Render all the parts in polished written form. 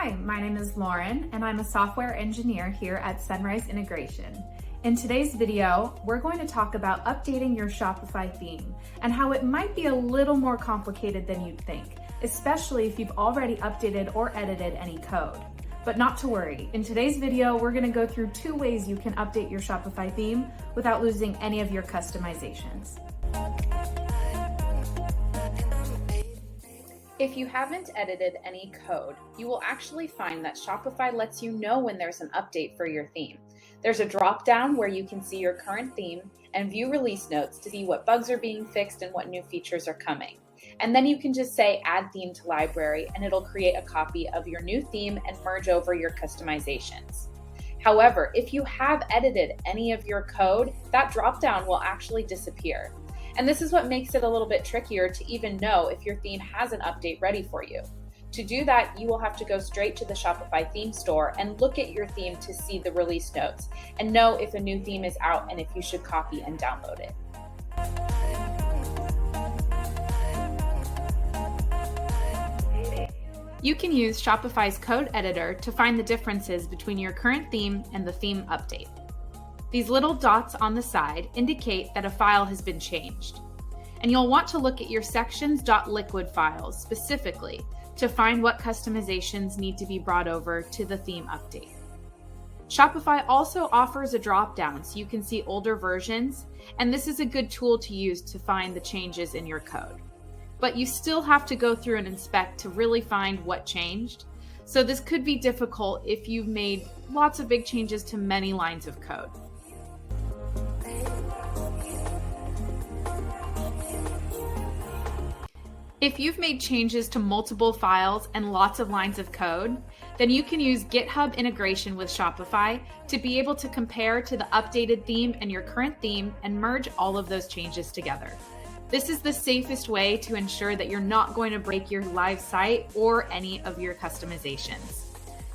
Hi, my name is Lauren, and I'm a software engineer here at Sunrise Integration. In today's video, we're going to talk about updating your Shopify theme and how it might be a little more complicated than you'd think, especially if you've already updated or edited any code. But not to worry, in today's video, we're going to go through 2 ways you can update your Shopify theme without losing any of your customizations. If you haven't edited any code, you will actually find that Shopify lets you know when there's an update for your theme. There's a drop-down where you can see your current theme and view release notes to see what bugs are being fixed and what new features are coming. And then you can just say add theme to library and it'll create a copy of your new theme and merge over your customizations. However, if you have edited any of your code, that drop-down will actually disappear. And this is what makes it a little bit trickier to even know if your theme has an update ready for you. To do that, you will have to go straight to the Shopify theme store and look at your theme to see the release notes and know if a new theme is out and if you should copy and download it. You can use Shopify's code editor to find the differences between your current theme and the theme update. These little dots on the side indicate that a file has been changed. And you'll want to look at your sections.liquid files specifically to find what customizations need to be brought over to the theme update. Shopify also offers a drop-down so you can see older versions, and this is a good tool to use to find the changes in your code. But you still have to go through and inspect to really find what changed. So this could be difficult if you've made lots of big changes to many lines of code. If you've made changes to multiple files and lots of lines of code, then you can use GitHub integration with Shopify to be able to compare to the updated theme and your current theme and merge all of those changes together. This is the safest way to ensure that you're not going to break your live site or any of your customizations.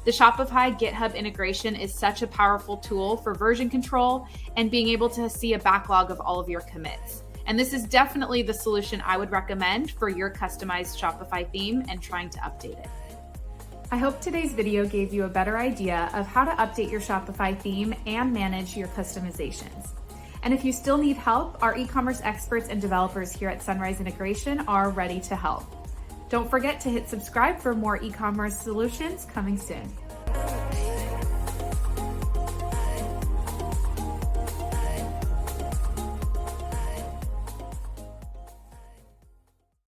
The Shopify GitHub integration is such a powerful tool for version control and being able to see a backlog of all of your commits. And this is definitely the solution I would recommend for your customized Shopify theme and trying to update it. I hope today's video gave you a better idea of how to update your Shopify theme and manage your customizations. And if you still need help, our e-commerce experts and developers here at Sunrise Integration are ready to help. Don't forget to hit subscribe for more e-commerce solutions coming soon.